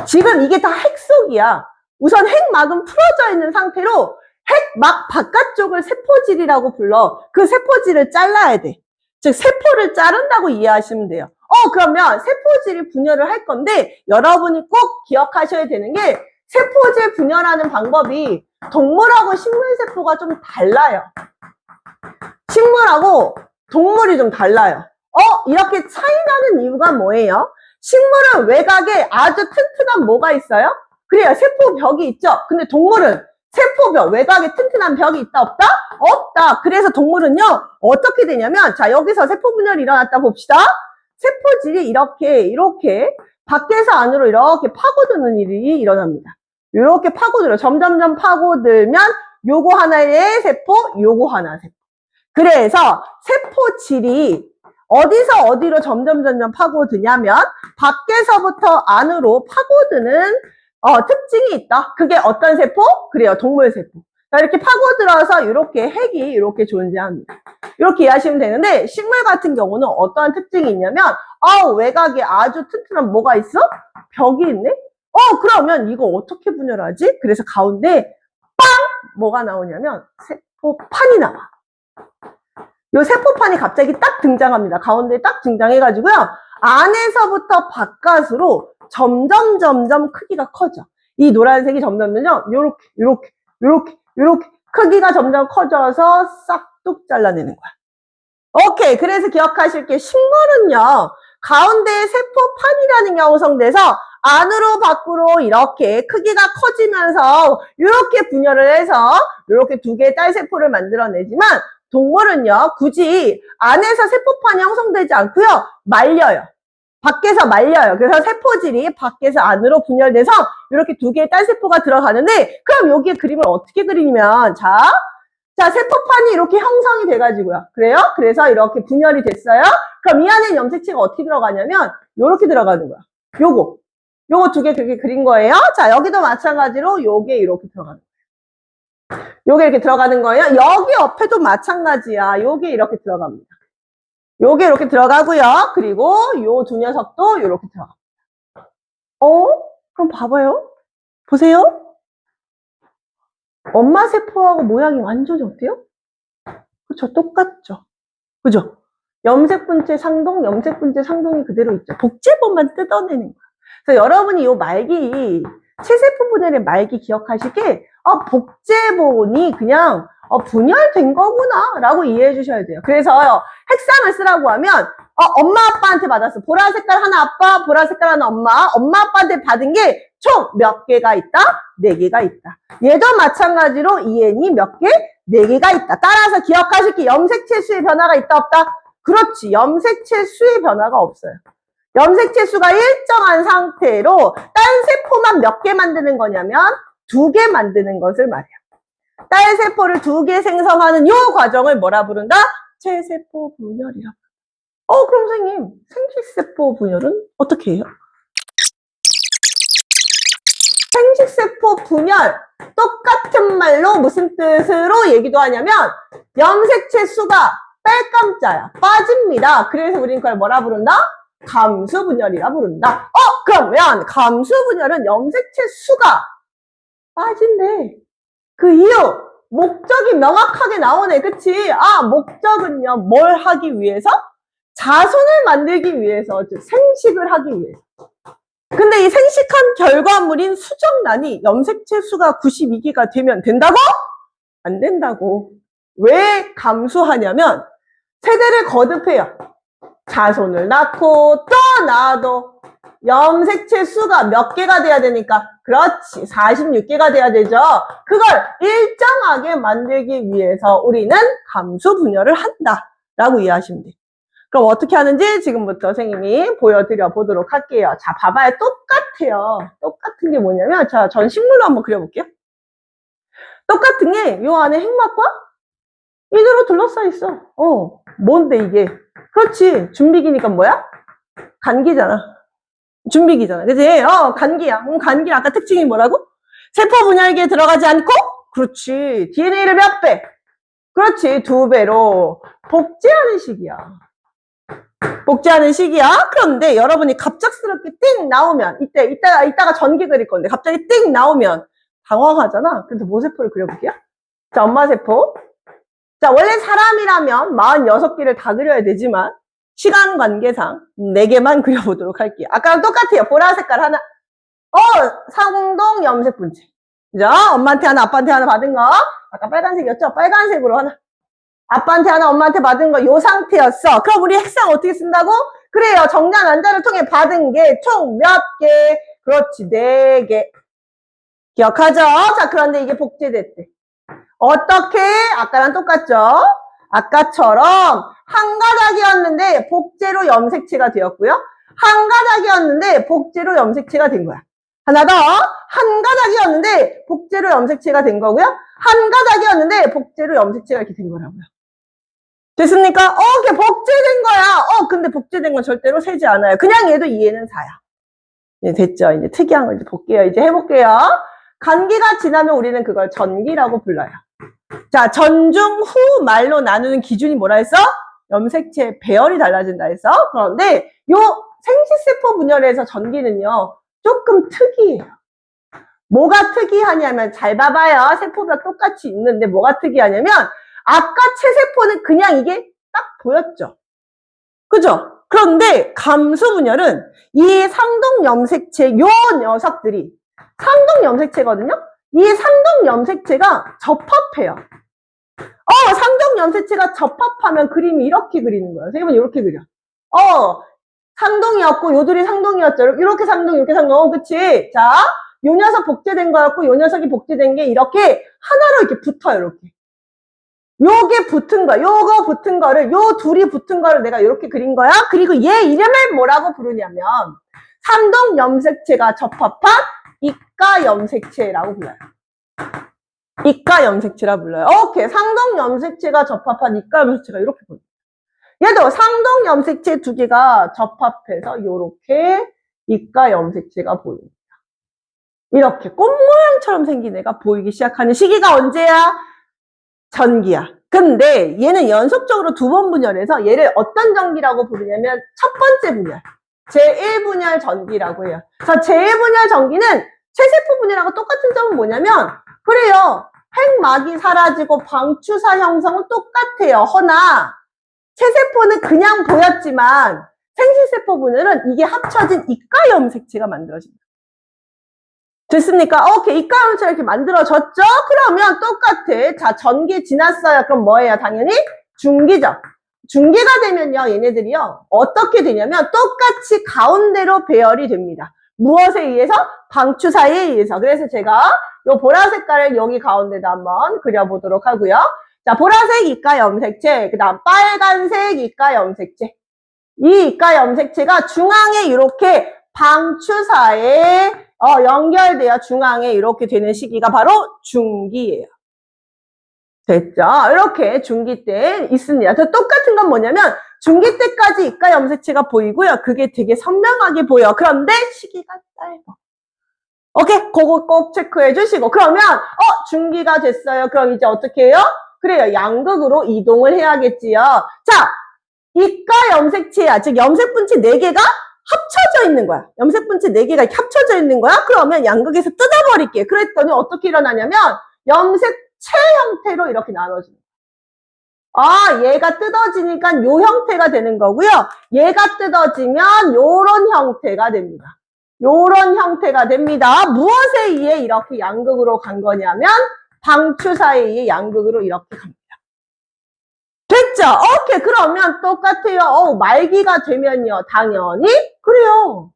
지금 이게 다 핵속이야. 우선 핵막은 풀어져 있는 상태로 핵막 바깥쪽을 세포질이라고 불러. 그 세포질을 잘라야 돼. 즉 세포를 자른다고 이해하시면 돼요. 그러면 세포질이 분열을 할 건데 여러분이 꼭 기억하셔야 되는 게 세포질 분열하는 방법이 동물하고 식물세포가 좀 달라요. 식물하고 동물이 좀 달라요. 이렇게 차이 나는 이유가 뭐예요? 식물은 외곽에 아주 튼튼한 뭐가 있어요? 그래요. 세포벽이 있죠. 근데 동물은 세포벽, 외곽에 튼튼한 벽이 있다, 없다? 없다. 그래서 동물은요, 어떻게 되냐면, 자, 여기서 세포 분열이 일어났다 봅시다. 세포질이 이렇게, 밖에서 안으로 이렇게 파고드는 일이 일어납니다. 이렇게 파고들어. 점점점 파고들면, 요거 하나의 세포, 요거 하나 세포. 그래서 세포질이 어디서 어디로 점점 파고드냐면, 밖에서부터 안으로 파고드는 특징이 있다. 그게 어떤 세포? 그래요. 동물세포. 자, 이렇게 파고들어서 이렇게 핵이 이렇게 존재합니다. 이렇게 이해하시면 되는데 식물 같은 경우는 어떠한 특징이 있냐면 외곽에 아주 튼튼한 뭐가 있어? 벽이 있네? 그러면 이거 어떻게 분열하지? 그래서 가운데 빵! 뭐가 나오냐면 세포판이 나와. 이 세포판이 갑자기 딱 등장합니다. 가운데 딱 등장해가지고요. 안에서부터 바깥으로 점점 크기가 커져. 이 노란색이 점점 요렇게 크기가 점점 커져서 싹둑 잘라내는 거야. 오케이. 그래서 기억하실 게 식물은요. 가운데에 세포판이라는 게 형성돼서 안으로 밖으로 이렇게 크기가 커지면서 이렇게 분열을 해서 이렇게 두 개의 딸세포를 만들어내지만 동물은요, 굳이 안에서 세포판이 형성되지 않고요, 말려요. 밖에서 말려요. 그래서 세포질이 밖에서 안으로 분열돼서 이렇게 두 개의 딸세포가 들어가는데, 그럼 여기에 그림을 어떻게 그리냐면, 자, 세포판이 이렇게 형성이 돼가지고요. 그래요? 그래서 이렇게 분열이 됐어요. 그럼 이 안에 염색체가 어떻게 들어가냐면, 요렇게 들어가는 거야. 요거 두 개 그렇게 그린 거예요. 자, 여기도 마찬가지로 요게 이렇게 들어가는 거예요. 요게 이렇게 들어가는 거예요. 여기 옆에도 마찬가지야. 요게 이렇게 들어갑니다. 요게 이렇게 들어가고요. 그리고 요 두 녀석도 이렇게 들어갑니다. 그럼 봐봐요. 보세요. 엄마 세포하고 모양이 완전히 어때요? 그쵸? 똑같죠? 그죠? 염색분체 상동이 그대로 있죠. 복제본만 뜯어내는 거야. 그래서 여러분이 요 말기, 체세포 분열의 말기 기억하시게, 복제본이 그냥, 분열된 거구나, 라고 이해해 주셔야 돼요. 그래서 핵상을 쓰라고 하면, 엄마 아빠한테 받았어. 보라 색깔 하나 아빠, 보라 색깔 하나 엄마. 엄마 아빠한테 받은 게 총 몇 개가 있다? 4개가 있다. 얘도 마찬가지로 EN이 몇 개? 4개가 있다. 따라서 기억하실 게 염색체 수의 변화가 있다, 없다? 그렇지. 염색체 수의 변화가 없어요. 염색체 수가 일정한 상태로 딸세포만 몇 개 만드는 거냐면 2개 만드는 것을 말해요. 딸세포를 2개 생성하는 이 과정을 뭐라 부른다? 체세포 분열이라. 그럼 선생님, 생식세포 분열은 어떻게 해요? 생식세포 분열, 똑같은 말로 무슨 뜻으로 얘기도 하냐면 염색체 수가 뺄감자야. 빠집니다. 그래서 우린 그걸 뭐라 부른다? 감수분열이라 부른다. 그러면 감수분열은 염색체 수가 빠진대. 그 이유, 목적이 명확하게 나오네. 그치? 목적은요, 뭘 하기 위해서? 자손을 만들기 위해서, 즉 생식을 하기 위해서. 근데 이 생식한 결과물인 수정란이 염색체 수가 92개가 되면 된다고? 안 된다고. 왜 감수하냐면 세대를 거듭해요. 자손을 낳고 또 낳아도 염색체 수가 몇 개가 돼야 되니까 그렇지 46개가 돼야 되죠. 그걸 일정하게 만들기 위해서 우리는 감수분열을 한다 라고 이해하시면 돼요. 그럼 어떻게 하는지 지금부터 선생님이 보여드려 보도록 할게요. 자, 봐봐요. 똑같아요. 똑같은 게 뭐냐면, 자, 전 식물로 한번 그려볼게요. 똑같은 게 요 안에 핵막과 이대로 둘러싸여 있어. 뭔데 이게? 그렇지. 준비기니까 뭐야? 간기잖아. 준비기잖아. 그치? 간기야. 간기 아까 특징이 뭐라고? 세포 분열기에 들어가지 않고? 그렇지. DNA를 몇 배? 그렇지. 2배로 복제하는 식이야. 복제하는 식이야. 그런데 여러분이 갑작스럽게 띵 나오면, 이따가 전기 그릴 건데, 갑자기 띵 나오면 당황하잖아. 그래서 모세포를 그려볼게요. 자, 엄마 세포. 자, 원래 사람이라면 46개를 다 그려야 되지만, 시간 관계상 4개만 그려보도록 할게요. 아까랑 똑같아요. 보라 색깔 하나. 상동 염색분체. 그죠? 엄마한테 하나, 아빠한테 하나 받은 거. 아까 빨간색이었죠? 빨간색으로 하나. 아빠한테 하나, 엄마한테 받은 거 요 상태였어. 그럼 우리 핵상 어떻게 쓴다고? 그래요. 정자 난자를 통해 받은 게 총 몇 개? 그렇지, 4개. 기억하죠? 자, 그런데 이게 복제됐대. 어떻게? 아까랑 똑같죠? 아까처럼 한 가닥이었는데 복제로 염색체가 되었고요. 한 가닥이었는데 복제로 염색체가 된 거야. 하나 더. 한 가닥이었는데 복제로 염색체가 된 거고요. 한 가닥이었는데 복제로 염색체가 이렇게 된 거라고요. 됐습니까? 이게 복제된 거야. 근데 복제된 건 절대로 세지 않아요. 그냥 얘도 2에는 4야. 네, 됐죠? 이제 특이한 거 이제 볼게요. 이제 해볼게요. 간기가 지나면 우리는 그걸 전기라고 불러요. 자, 전중 후 말로 나누는 기준이 뭐라 했어? 염색체 배열이 달라진다 했어. 그런데 요 생식세포 분열에서 전기는요, 조금 특이해요. 뭐가 특이하냐면, 잘 봐봐요. 세포가 똑같이 있는데 뭐가 특이하냐면, 아까 체세포는 그냥 이게 딱 보였죠. 그죠? 그런데 감수 분열은 이 상동 염색체, 요 녀석들이 상동 염색체거든요? 이 상동 염색체가 접합해요. 상동 염색체가 접합하면 그림이 이렇게 그리는 거예요. 선생님은 이렇게 그려. 상동이었고, 요들이 상동이었죠. 이렇게 상동, 이렇게 상동. 그치? 자, 요 녀석 복제된 거였고, 요 녀석이 복제된 게 이렇게 하나로 이렇게 붙어요, 이렇게. 요게 붙은 거, 요거 붙은 거를, 요 둘이 붙은 거를 내가 이렇게 그린 거야. 그리고 얘 이름을 뭐라고 부르냐면, 상동 염색체가 접합한 이가 염색체라고 불러요. 이가 염색체라 불러요. 오케이. 상동 염색체가 접합한 이가 염색체가 이렇게 보여요. 얘도 상동 염색체 2개가 접합해서 요렇게 이가 염색체가 보입니다. 이렇게 꽃 모양처럼 생긴 애가 보이기 시작하는 시기가 언제야? 전기야. 근데 얘는 연속적으로 2번 분열해서 얘를 어떤 전기라고 부르냐면 첫 번째 분열. 제1분열 전기라고 해요. 그래서 제1분열 전기는 체세포 분열하고 똑같은 점은 뭐냐면, 그래요. 핵막이 사라지고 방추사 형성은 똑같아요. 허나 체세포는 그냥 보였지만 생식세포 분열은 이게 합쳐진 이가 염색체가 만들어집니다. 됐습니까? 오케이. 이가 염색체가 이렇게 만들어졌죠? 그러면 똑같아. 자, 전기 지났어요. 그럼 뭐예요? 당연히 중기죠. 중기가 되면요, 얘네들이요, 어떻게 되냐면 똑같이 가운데로 배열이 됩니다. 무엇에 의해서? 방추사에 의해서. 그래서 제가 요 보라 색깔을 여기 가운데다 한번 그려보도록 하고요. 자, 보라색 이가 염색체, 그 다음 빨간색 이가 염색체. 이 이가 염색체가 중앙에 이렇게 방추사에 연결되어 중앙에 이렇게 되는 시기가 바로 중기예요. 됐죠? 이렇게 중기 때 있습니다. 저 똑같은 건 뭐냐면 중기 때까지 이가 염색체가 보이고요. 그게 되게 선명하게 보여. 그런데 시기가 짧아. 오케이? 그거 꼭 체크해 주시고. 그러면 중기가 됐어요. 그럼 이제 어떻게 해요? 그래요. 양극으로 이동을 해야겠지요. 자, 이가 염색체야. 즉 염색분체 4개가 합쳐져 있는 거야. 염색분체 4개가 이렇게 합쳐져 있는 거야. 그러면 양극에서 뜯어버릴게. 그랬더니 어떻게 일어나냐면 염색체 형태로 이렇게 나눠집니다. 얘가 뜯어지니까 요 형태가 되는 거고요. 얘가 뜯어지면 요런 형태가 됩니다. 요런 형태가 됩니다. 무엇에 의해 이렇게 양극으로 간 거냐면 방추사에 의해 양극으로 이렇게 갑니다. 됐죠? 오케이. 그러면 똑같아요. 말기가 되면요. 당연히 그래요.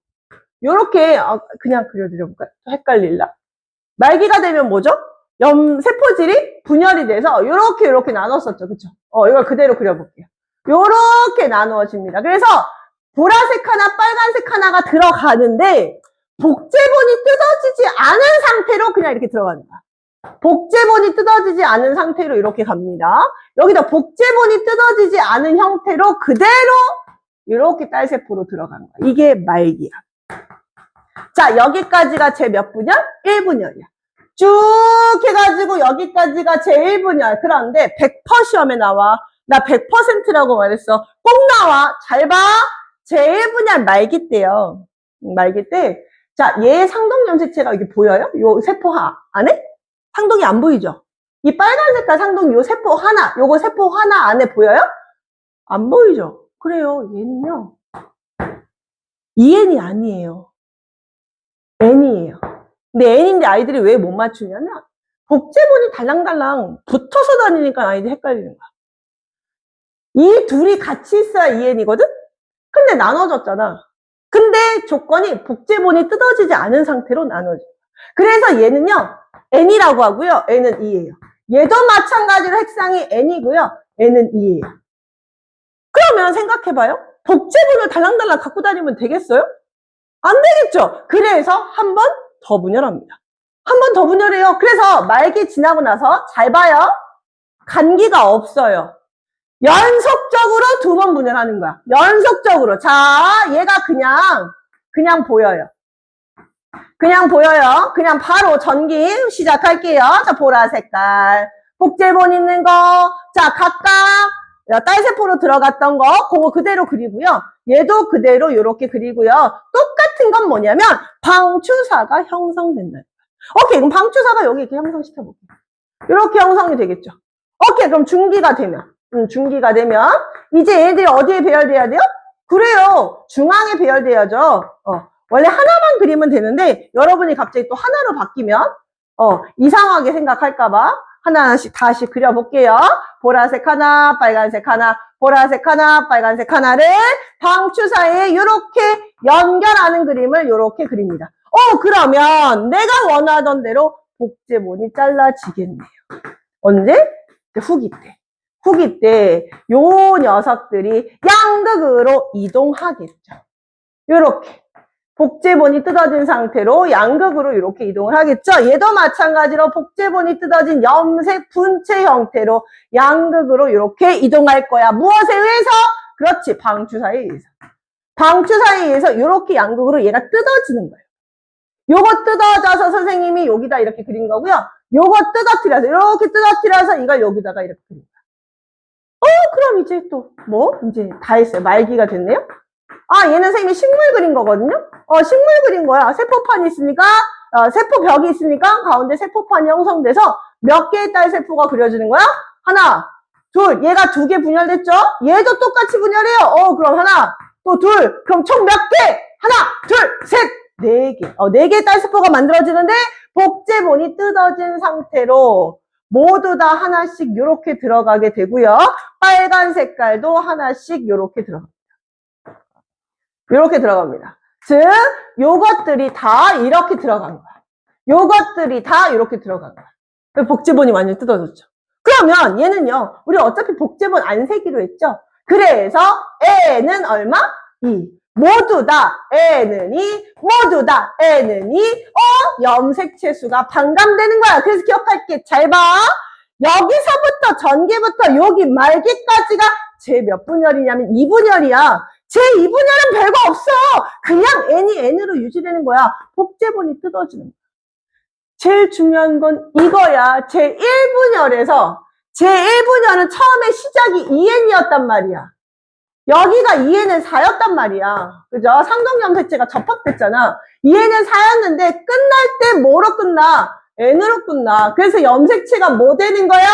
요렇게 그냥 그려드려볼까요? 헷갈릴라. 말기가 되면 뭐죠? 세포질이 분열이 돼서 요렇게 나눴었죠. 그쵸? 이걸 그대로 그려볼게요. 요렇게 나누어집니다. 그래서 보라색 하나, 빨간색 하나가 들어가는데 복제본이 뜯어지지 않은 상태로 그냥 이렇게 들어가는 거야. 복제본이 뜯어지지 않은 상태로 이렇게 갑니다. 여기다 복제본이 뜯어지지 않은 형태로 그대로 이렇게 딸세포로 들어가는 거야. 이게 말기야. 자, 여기까지가 제 몇 분열? 1분열이야. 쭉 해가지고 여기까지가 제 1분열. 그런데 100% 시험에 나와. 나 100%라고 말했어. 꼭 나와. 잘 봐. 제 1분열 말기 때요. 말기 때. 자, 얘 상동 염색체가 여기 보여요? 요 세포 안에? 상동이 안 보이죠? 이 빨간 색깔 상동 요 세포 하나, 요거 세포 하나 안에 보여요? 안 보이죠? 그래요. 얘는요. EN이 아니에요. N이에요. 근데 N인데 아이들이 왜 못 맞추냐면 복제본이 달랑달랑 붙어서 다니니까 아이들이 헷갈리는 거야. 이 둘이 같이 있어야 EN이거든? 근데 나눠졌잖아. 근데 조건이 복제본이 뜯어지지 않은 상태로 나눠져. 그래서 얘는요. N이라고 하고요. N은 2예요. 얘도 마찬가지로 핵상이 N이고요. N은 2예요. 그러면 생각해봐요. 복제본을 달랑달랑 갖고 다니면 되겠어요? 안 되겠죠? 그래서 한 번 더 분열합니다. 한 번 더 분열해요. 그래서 말기 지나고 나서 잘 봐요. 간기가 없어요. 연속적으로 2번 분열하는 거야. 연속적으로. 자, 얘가 그냥 보여요. 그냥 보여요. 그냥 바로 전기 시작할게요. 자, 보라 색깔. 복제본 있는 거. 자, 각각 딸세포로 들어갔던 거, 그거 그대로 그리고요. 얘도 그대로 이렇게 그리고요. 똑같은 건 뭐냐면 방추사가 형성된다. 오케이, 그럼 방추사가 여기 이렇게 형성시켜볼게요. 이렇게 형성이 되겠죠. 오케이, 그럼 중기가 되면 이제 얘들이 어디에 배열돼야 돼요? 그래요. 중앙에 배열돼야죠. 원래 하나만 그리면 되는데 여러분이 갑자기 또 하나로 바뀌면 이상하게 생각할까봐 하나씩 다시 그려볼게요. 보라색 하나, 빨간색 하나, 보라색 하나, 빨간색 하나를 방추사에 이렇게 연결하는 그림을 이렇게 그립니다. 그러면 내가 원하던 대로 복제본이 잘라지겠네요. 언제? 후기 때. 후기 때 요 녀석들이 양극으로 이동하겠죠. 요렇게. 복제본이 뜯어진 상태로 양극으로 이렇게 이동을 하겠죠. 얘도 마찬가지로 복제본이 뜯어진 염색 분체 형태로 양극으로 이렇게 이동할 거야. 무엇에 의해서? 그렇지, 방추사에 의해서. 방추사에 의해서 이렇게 양극으로 얘가 뜯어지는 거예요. 요거 뜯어져서 선생님이 여기다 이렇게 그린 거고요. 요거 뜯어뜨려서 이렇게 뜯어뜨려서 이걸 여기다가 이렇게 그린 거야. 그럼 이제 또 이제 다 했어요. 말기가 됐네요. 얘는 선생님이 식물 그린 거거든요. 식물 그린 거야. 세포판이 있으니까, 세포벽이 있으니까 가운데 세포판이 형성돼서 몇 개의 딸세포가 그려지는 거야? 하나, 둘. 얘가 2개 분열됐죠? 얘도 똑같이 분열해요. 그럼 하나, 또 둘. 그럼 총 몇 개? 하나, 둘, 셋, 4개. 4개의 딸세포가 만들어지는데 복제본이 뜯어진 상태로 모두 다 하나씩 이렇게 들어가게 되고요. 빨간 색깔도 하나씩 이렇게 들어갑니다. 이렇게 들어갑니다. 즉, 요것들이 다 이렇게 들어간 거야. 요것들이 다 이렇게 들어간 거야. 복제본이 완전히 뜯어졌죠. 그러면 얘는요, 우리 어차피 복제본 안 세기로 했죠? 그래서 N은 얼마? 2. 모두 다 N은 2, 모두 다 N은 2, 염색체 수가 반감되는 거야. 그래서 기억할게. 잘 봐. 여기서부터 전개부터 여기 말기까지가 제 몇 분열이냐면 2분열이야. 제 2분열은 별거 없어. 그냥 N이 N으로 유지되는 거야. 복제본이 뜯어지는 거야. 제일 중요한 건 이거야. 제 1분열에서 제 1분열은 처음에 시작이 2N이었단 말이야. 여기가 2N은 4였단 말이야. 그죠? 상동염색체가 접합됐잖아. 2N은 4였는데 끝날 때 뭐로 끝나? N으로 끝나. 그래서 염색체가 뭐 되는 거야?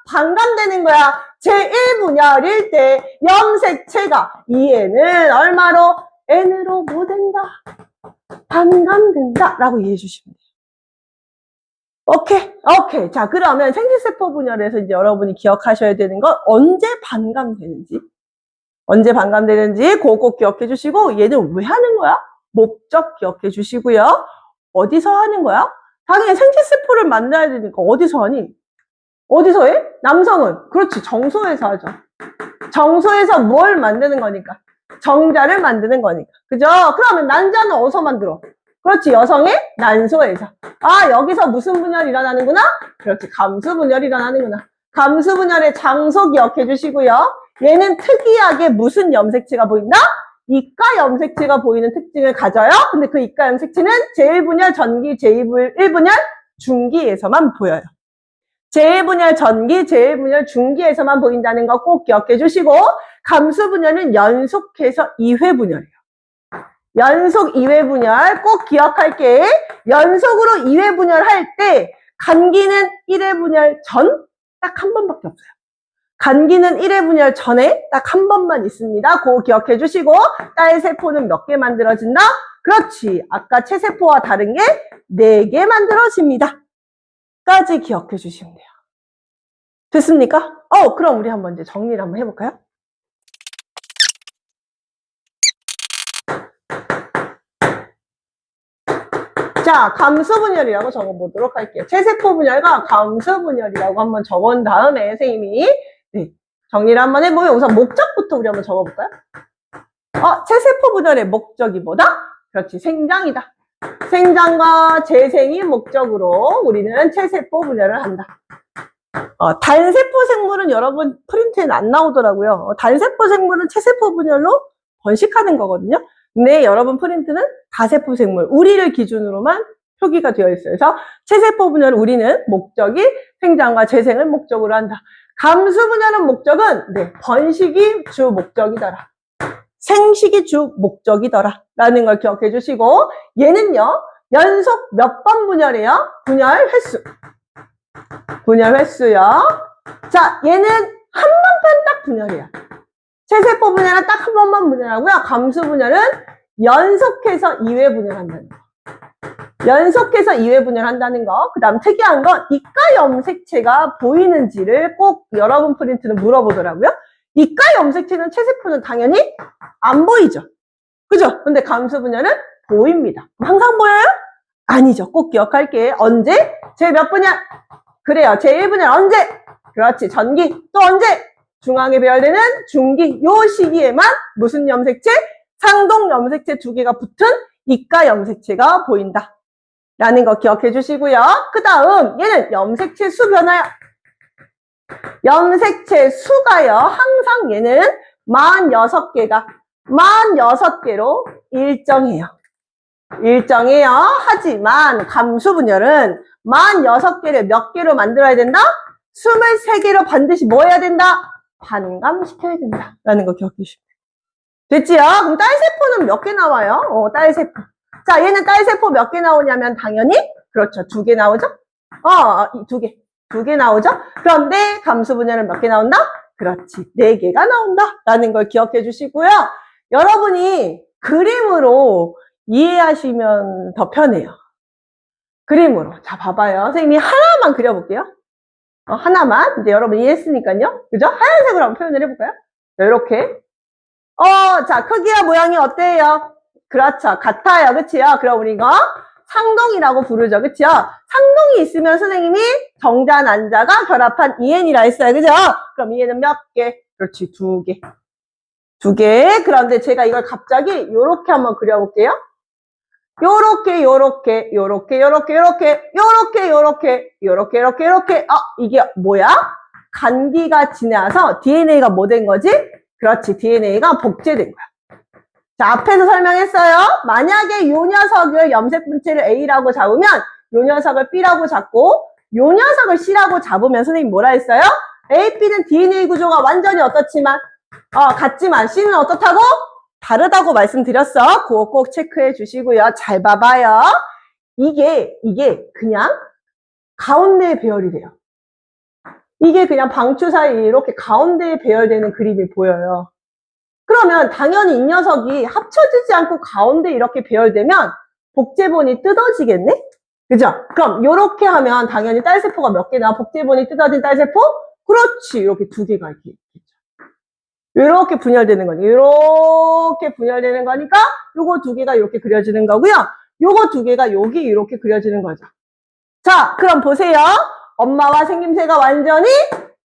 반감되는 거야. 제1분열일 때 염색체가 2N은 얼마로? N으로 뭐 된다? 반감된다. 라고 이해해 주시면 돼요. 오케이. 자, 그러면 생식세포 분열에서 이제 여러분이 기억하셔야 되는 건 언제 반감되는지 그거 꼭 기억해 주시고, 얘는 왜 하는 거야? 목적 기억해 주시고요. 어디서 하는 거야? 당연히 생식세포를 만나야 되니까 어디서 하니? 어디서 해? 남성은? 그렇지, 정소에서 하죠. 정소에서 뭘 만드는 거니까? 정자를 만드는 거니까. 그죠? 그러면 난자는 어디서 만들어? 그렇지, 여성의 난소에서. 아, 여기서 무슨 분열이 일어나는구나? 그렇지, 감수 분열이 일어나는구나. 감수 분열의 장소 기억해 주시고요. 얘는 특이하게 무슨 염색체가 보인다? 이가 염색체가 보이는 특징을 가져요. 근데 그 이가 염색체는 제1분열 전기, 제1분열 중기에서만 보여요. 제1분열 전기, 제1분열 중기에서만 보인다는 거 꼭 기억해 주시고, 감수 분열은 연속해서 2회 분열이에요. 연속 2회 분열 꼭 기억할게. 연속으로 2회 분열할 때 간기는 1회 분열 전 딱 한 번밖에 없어요. 간기는 1회 분열 전에 딱 한 번만 있습니다. 그거 기억해 주시고, 딸세포는 몇 개 만들어진다? 그렇지. 아까 체세포와 다른 게 4개 만들어집니다. 까지 기억해 주시면 돼요. 됐습니까? 그럼 우리 한번 이제 정리를 한번 해볼까요? 자, 감수분열이라고 적어보도록 할게요. 체세포 분열과 감수분열이라고 한번 적은 다음에 선생님이 정리를 한번 해보면 우선 목적부터 우리 한번 적어볼까요? 체세포 분열의 목적이 뭐다? 그렇지, 생장이다. 생장과 재생이 목적으로 우리는 체세포 분열을 한다. 단세포 생물은 여러분 프린트에는 안 나오더라고요. 단세포 생물은 체세포 분열로 번식하는 거거든요. 근데 여러분 프린트는 다세포 생물, 우리를 기준으로만 표기가 되어 있어요. 그래서 체세포 분열을 우리는 목적이 생장과 재생을 목적으로 한다. 감수 분열은 목적은 번식이 주 목적이더라. 생식이 주 목적이더라. 라는 걸 기억해 주시고, 얘는요, 연속 몇 번 분열해요? 분열 횟수. 분열 횟수요. 자, 얘는 한 번만 딱 분열해요. 체세포 분열은 딱 한 번만 분열하고요. 감수 분열은 연속해서 2회 분열한다는 거. 연속해서 2회 분열한다는 거. 그 다음 특이한 건 이가 염색체가 보이는지를 꼭 여러분 프린트는 물어보더라고요. 이가 염색체는 체세포는 당연히 안 보이죠. 그죠? 근데 감수 분열은 보입니다. 항상 보여요? 아니죠. 꼭 기억할게. 언제? 제 몇 분열? 그래요. 제1분열 언제? 그렇지. 전기. 또 언제? 중앙에 배열되는 중기. 요 시기에만 무슨 염색체? 상동 염색체 2개가 붙은 이가 염색체가 보인다. 라는 거 기억해 주시고요. 그 다음 얘는 염색체 수 변화요. 염색체 수가요. 항상 얘는 46개로 일정해요. 일정해요. 하지만 감수분열은 46개를 몇 개로 만들어야 된다? 23개로 반드시 뭐 해야 된다? 반감시켜야 된다. 라는 거 기억해 주시면 돼요. 됐지요? 그럼 딸세포는 몇 개 나와요? 딸세포. 자, 얘는 딸세포 몇 개 나오냐면 당연히 그렇죠. 2개 나오죠? 2개. 2개 나오죠? 그런데 감수분열은 몇 개 나온다? 그렇지. 4개가 나온다. 라는 걸 기억해 주시고요. 여러분이 그림으로 이해하시면 더 편해요. 그림으로. 자, 봐봐요. 선생님이 하나만 그려볼게요. 하나만. 근데 여러분 이해했으니까요. 그죠? 하얀색으로 한번 표현을 해볼까요? 자, 이렇게. 자, 크기와 모양이 어때요? 그렇죠. 같아요. 그치요? 그럼 우리 이거 상동이라고 부르죠. 그치요? 상동이 있으면 선생님이 정자, 난자가 결합한 EN이라 했어요. 그죠? 그럼 EN은 몇 개? 그렇지. 2개. 2개. 그런데 제가 이걸 갑자기 요렇게 한번 그려볼게요. 요렇게. 이게 뭐야? 간기가 지나서 DNA가 뭐 된 거지? 그렇지. DNA가 복제된 거야. 자, 앞에서 설명했어요. 만약에 요 녀석을 염색 분체를 A라고 잡으면 요 녀석을 B라고 잡고 요 녀석을 C라고 잡으면 선생님 뭐라 했어요? A, B는 DNA 구조가 완전히 어떻지만 같지만 C는 어떻다고? 다르다고 말씀드렸어. 그거 꼭 체크해 주시고요. 잘 봐봐요. 이게 그냥 가운데에 배열이 돼요. 이게 그냥 방추 사이 이렇게 가운데에 배열되는 그림이 보여요. 그러면 당연히 이 녀석이 합쳐지지 않고 가운데 이렇게 배열되면 복제본이 뜯어지겠네? 그죠? 그럼 이렇게 하면 당연히 딸세포가 몇 개나 복제본이 뜯어진 딸세포? 그렇지. 이렇게 2개가 이렇게 있겠죠. 이렇게 분열되는 거니. 이렇게 분열되는 거니까 요거 2개가 이렇게 그려지는 거고요. 요거 2개가 여기 이렇게 그려지는 거죠. 자, 그럼 보세요. 엄마와 생김새가 완전히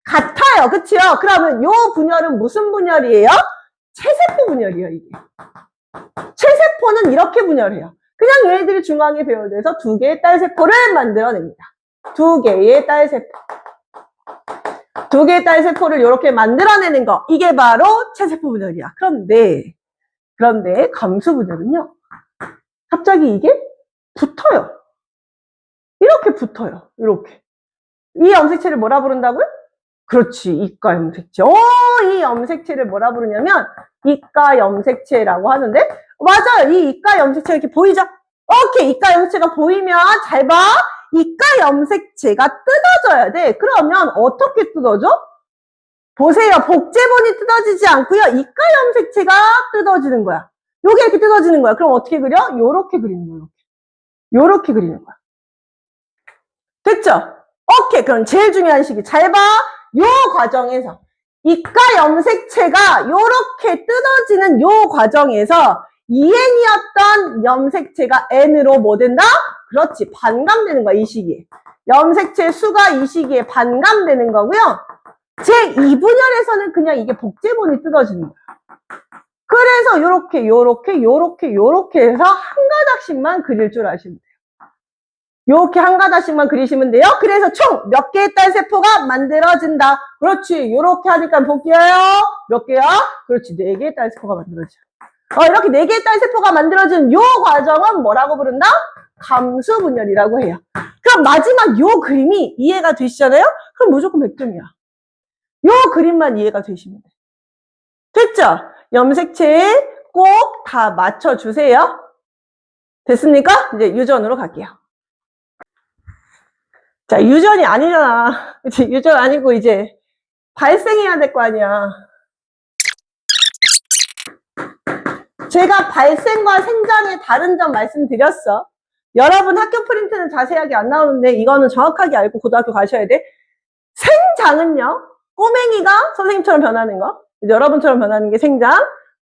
같아요. 그치요? 그러면 요 분열은 무슨 분열이에요? 체세포 분열이에요, 이게. 체세포는 이렇게 분열해요. 그냥 얘네들이 중앙에 배열돼서 두 개의 딸세포를 만들어냅니다. 두 개의 딸세포. 두 개의 딸세포를 이렇게 만들어내는 거. 이게 바로 체세포 분열이야. 그런데 감수 분열은요. 갑자기 이게 붙어요. 이렇게 붙어요. 이렇게. 이 염색체를 뭐라 부른다고요? 그렇지. 이가 염색체. 이 염색체를 뭐라 부르냐면 이가 염색체라고 하는데 맞아요. 이 이가 염색체 이렇게 보이죠? 오케이. 이가 염색체가 보이면 잘 봐. 이가 염색체가 뜯어져야 돼. 그러면 어떻게 뜯어져? 보세요. 복제본이 뜯어지지 않고요. 이가 염색체가 뜯어지는 거야. 요게 이렇게 뜯어지는 거야. 그럼 어떻게 그려? 요렇게 그리는 거야. 요렇게 그리는 거야. 됐죠? 오케이. 그럼 제일 중요한 시기. 잘 봐. 요 과정에서 이가 염색체가 요렇게 뜯어지는 요 과정에서 2N이었던 염색체가 N으로 뭐 된다? 그렇지. 반감되는 거야. 이 시기에. 염색체 수가 이 시기에 반감되는 거고요. 제2분열에서는 그냥 이게 복제본이 뜯어지는 거야. 그래서 요렇게 해서 한 가닥씩만 그릴 줄 아시면 돼요. 요렇게 한 가닥씩만 그리시면 돼요. 그래서 총 몇 개의 딸세포가 만들어진다. 그렇지. 요렇게 하니까 볼게요. 몇 개야? 그렇지. 4개의 딸세포가 만들어져. 이렇게 4개의 딸세포가 만들어진 요 과정은 뭐라고 부른다? 감수분열이라고 해요. 그럼 마지막 요 그림이 이해가 되시잖아요? 그럼 무조건 100점이야. 요 그림만 이해가 되시면 돼요. 됐죠? 염색체 꼭 다 맞춰주세요. 됐습니까? 이제 유전으로 갈게요. 자, 유전이 아니잖아. 그치? 유전 아니고 이제 발생해야 될 거 아니야. 제가 발생과 생장의 다른 점 말씀드렸어. 여러분 학교 프린트는 자세하게 안 나오는데 이거는 정확하게 알고 고등학교 가셔야 돼. 생장은요. 꼬맹이가 선생님처럼 변하는 거. 여러분처럼 변하는 게 생장.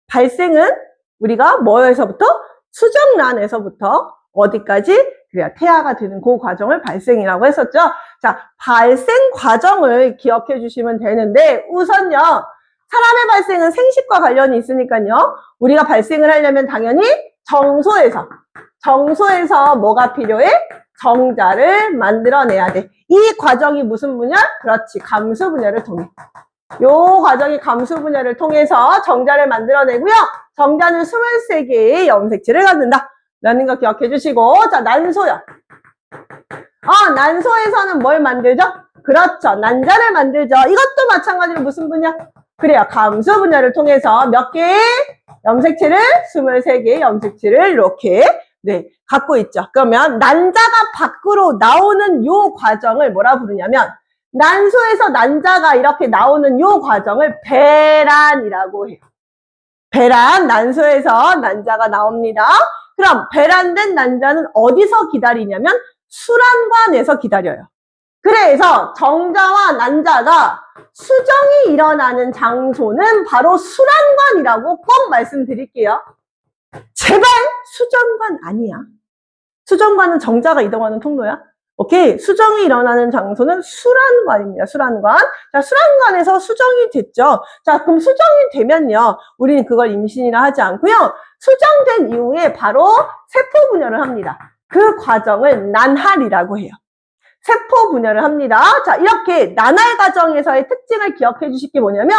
발생은 우리가 뭐에서부터? 수정란에서부터 어디까지? 그래야 태아가 되는 그 과정을 발생이라고 했었죠. 자, 발생 과정을 기억해 주시면 되는데 우선요. 사람의 발생은 생식과 관련이 있으니까요. 우리가 발생을 하려면 당연히 정소에서 뭐가 필요해? 정자를 만들어내야 돼. 이 과정이 무슨 분열? 그렇지. 감수 분열을 통해. 요 과정이 감수 분열을 통해서 정자를 만들어내고요. 정자는 23개의 염색체를 갖는다. 라는 거 기억해 주시고. 자, 난소요. 난소에서는 뭘 만들죠? 그렇죠. 난자를 만들죠. 이것도 마찬가지로 무슨 분열? 그래요. 감수 분열을 통해서 몇 개의 염색체를? 23개의 염색체를 이렇게 갖고 있죠. 그러면 난자가 밖으로 나오는 요 과정을 뭐라 부르냐면 난소에서 난자가 이렇게 나오는 요 과정을 배란이라고 해요. 배란, 난소에서 난자가 나옵니다. 그럼 배란된 난자는 어디서 기다리냐면 수란관에서 기다려요. 그래서 정자와 난자가 수정이 일어나는 장소는 바로 수란관이라고 꼭 말씀드릴게요. 제발 수정관 아니야. 수정관은 정자가 이동하는 통로야. 오케이. 수정이 일어나는 장소는 수란관입니다. 수란관. 자, 수란관에서 수정이 됐죠. 자, 그럼 수정이 되면요. 우리는 그걸 임신이라 하지 않고요. 수정된 이후에 바로 세포 분열을 합니다. 그 과정을 난할이라고 해요. 세포 분열을 합니다. 자, 이렇게 난할 과정에서의 특징을 기억해 주실 게 뭐냐면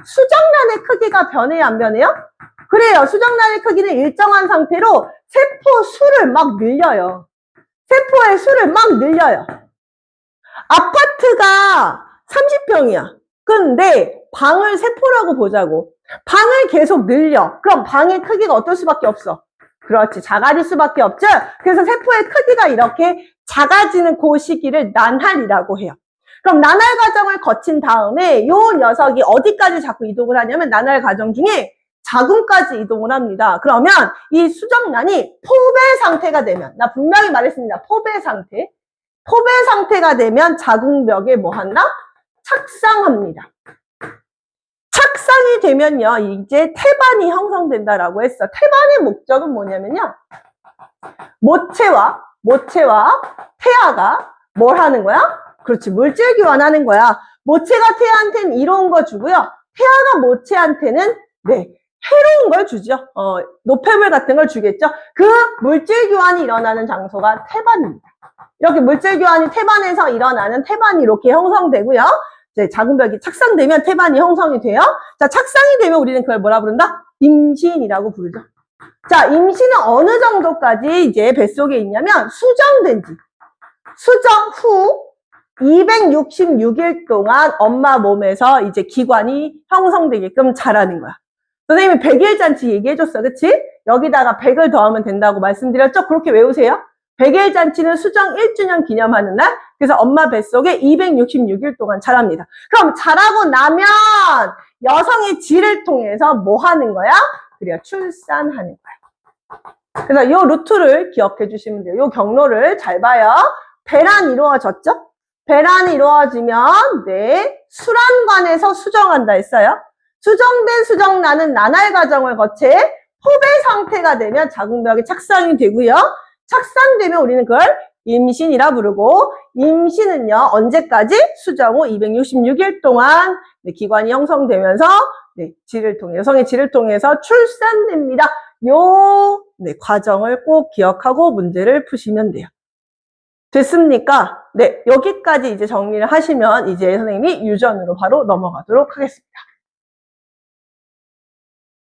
수정란의 크기가 변해요, 안 변해요? 그래요. 수정란의 크기는 일정한 상태로 세포 수를 막 늘려요. 세포의 수를 막 늘려요. 아파트가 30평이야. 근데 방을 세포라고 보자고. 방을 계속 늘려. 그럼 방의 크기가 어떨 수밖에 없어? 그렇지. 작아질 수밖에 없죠? 그래서 세포의 크기가 이렇게 작아지는 그 시기를 난할이라고 해요. 그럼 난할 과정을 거친 다음에 이 녀석이 어디까지 자꾸 이동을 하냐면 난할 과정 중에 자궁까지 이동을 합니다. 그러면 이 수정란이 포배 상태가 되면, 나 분명히 말했습니다. 포배 상태. 포배 상태가 되면 자궁벽에 뭐 한다? 착상합니다. 착상이 되면요, 이제 태반이 형성된다라고 했어. 태반의 목적은 뭐냐면요, 모체와 태아가 뭘 하는 거야? 그렇지, 물질 교환하는 거야. 모체가 태아한테는 이로운 거 주고요. 태아가 모체한테는 해로운 걸 주죠. 노폐물 같은 걸 주겠죠. 그 물질 교환이 일어나는 장소가 태반입니다. 이렇게 물질 교환이 태반에서 일어나는 태반이 이렇게 형성되고요. 이제 작은 벽이 착상되면 태반이 형성이 돼요. 자, 착상이 되면 우리는 그걸 뭐라 부른다? 임신이라고 부르죠. 자, 임신은 어느 정도까지 이제 뱃속에 있냐면 수정된 지, 수정 후 266일 동안 엄마 몸에서 이제 기관이 형성되게끔 자라는 거야. 선생님이 100일 잔치 얘기해줬어. 그치? 여기다가 100을 더하면 된다고 말씀드렸죠? 그렇게 외우세요. 100일 잔치는 수정 1주년 기념하는 날. 그래서 엄마 뱃속에 266일 동안 자랍니다. 그럼 자라고 나면 여성의 질을 통해서 뭐 하는 거야? 그래야 출산하는 거야. 그래서 이 루트를 기억해 주시면 돼요. 이 경로를 잘 봐요. 배란 이루어졌죠? 배란이 이루어지면 네, 수란관에서 수정한다 했어요. 수정된 수정란은 나날 과정을 거쳐 포배 상태가 되면 자궁벽이 착상이 되고요. 착상되면 우리는 그걸 임신이라 부르고, 임신은요 언제까지? 수정 후 266일 동안 네, 기관이 형성되면서 네, 질을 통해, 여성의 질을 통해서 출산됩니다. 요 네, 과정을 꼭 기억하고 문제를 푸시면 돼요. 됐습니까? 네, 여기까지 이제 정리를 하시면 이제 선생님이 유전으로 바로 넘어가도록 하겠습니다.